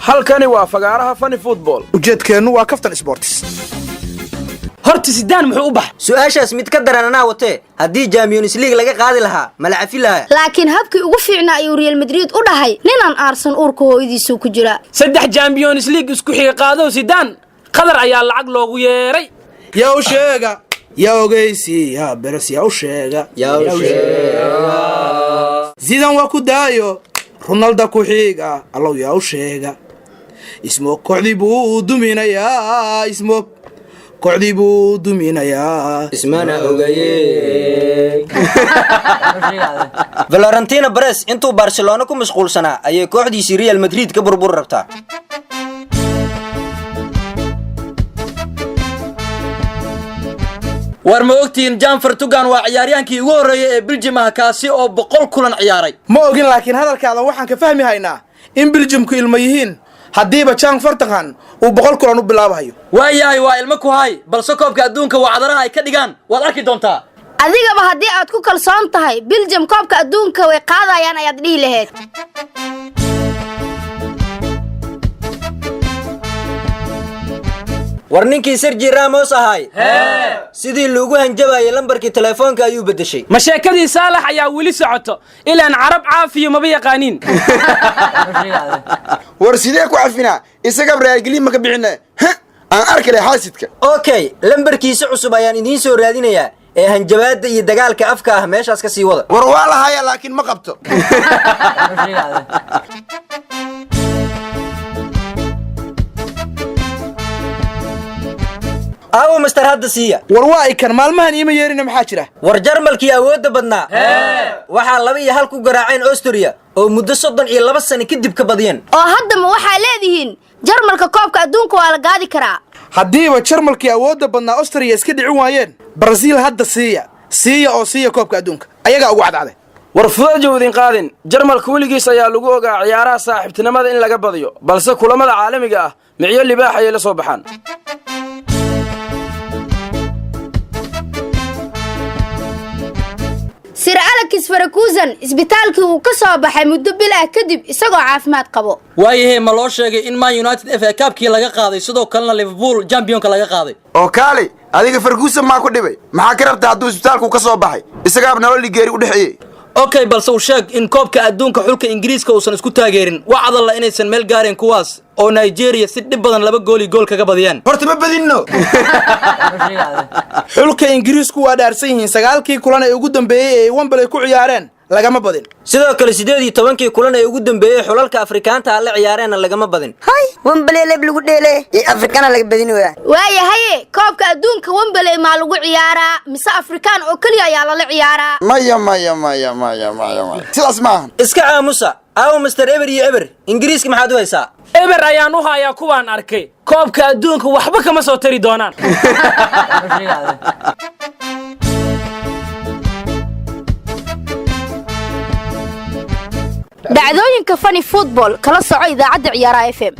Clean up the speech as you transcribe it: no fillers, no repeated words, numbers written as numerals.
halkani waa fagaaraha Funny Football ujeedkeenu waa kaftan sports horta sidaan muxuu u bax su'aashaas mid ka daranana watee hadii Champions League laga qaadi lahaa malacafi lahaa laakiin habkii ugu fiicnaa ay Real Madrid u dhahay ninaan Arsenal uurka hooyadiisu ku jira saddex Champions League isku xiga qaado sidaan qadar ayaa lacag loogu yeeray yaa u sheega yaa ogeysi yaa beres yaa u sheega Zidane waa ku daayo Ronaldo ku xiga allow yaa u sheega ismo kooxdii buu duminayaa ismo kooxdii buu duminayaa ismana ogaye Valentino Perez intuu Barcelona ku mashquulsanaa ayay kooxdiisa Real Madrid ka burbur rabtaa war ma ogtiin Jan Vertonghen waa ciyaaryahankii ugu horeeyay ee Belgium kaasi oo 100 kulan ciyaaray ma ogin laakiin hadalkaada waxaan ka fahmi haynaa in Belgiumku ilmo yihiin hadiiba Jan Vertonghen uu 100 kulan u bilaabayo waayahay waa ilmo ku hay balse koobka adduunka wacdaraha ay ka dhigaan waad arki doontaa adigaba hadii aad ku kalsoon tahay Belgium koobka adduunka way qaadayaan ayaad dhihi lahayd warninkii Sergio Ramos ahay sidii loogu hanjabayay lambarkii telefoonka ayuu bedeshay ma sheekadii Saalax ayaa wili socoto ilaan carab caafiyo ma yaqaanin war sidee ku cafina isaga Real ma ka bixinay aan arkay xaasidka okay lambarkiisa cusub ayaan idiin soo raadinayaa ee hanjabaada iyo dagaalka afka ah meeshaas ka sii wada war waa la haya laakiin ma qabto awo Mr. hadda siiya war waa ay kan maalmahan ima yeerina maxaa jira war Jarmalkii awoodda badnaa waxa 2-1 ku garaaceen Austria oo muddo 32 sano kadib ka badiyeen oo hadda ma waxa leedihiin Jarmalka koobka adduunka waa la gaadi karaa hadiiba Jarmalkii awoodda badnaa Austria iska dhici waayeen Brazil hadda siiya koobka adduunka ayaga ugu cadcade war fudajoodin qaadin Jarmalka wiligiis ayaa lagu ogaa ciyaaraha saaxiibtinimada in laga badiyo balse kulamada caalamiga ah miciyo libaax ay la soo baxaan Sir Alex Ferguson isbitaalkii uu ka soo baxay muddo bil ah kadib isagoo caafimaad qabo waayahay ma loo sheegay in Man United FA Cup-kii laga qaaday sidoo kalena Liverpool Champions-ka laga qaaday oo kaali adiga Ferguson ma ku dhibay maxaa ka rabtaa haduu isbitaalku ka soo baxay isaga nolol geeri u dhaxeeyay okay balse uu sheeg in koobka adduunka xulka Ingiriiska uusan isku taageerin wacd alla inaysan meel gaareen kuwaas oo Nigeria si dhib badan 2 gool kaga badiyaan horta ma badinno xulka Ingiriisku waa dhaarsan yihiin 9kii kulan ee ugu dambeeyay ee Wembley ku ciyaareen lagama badin sidoo kale 18 kulan ee ugu dambeeyay xulalka Afrikaanta la ciyaareen lagama badin hay Wembley leeb lagu dheelay ee Afrikaana laga badin waayahay koobka adduunka Wembley ma lagu ciyaaraa mise Afrikaan oo kaliya ayaa la ciyaaraa maya sidaas ma iska aamusa aw Mr. Ever iyo Ever Ingiriiska maxaad u haysaa Ever ayaan u hayaa kuwaan arkay koobka adduunka waxba kama soo tari doonaan dhacdooyinka Funny Football kala soco idaacada ciyaaraha FM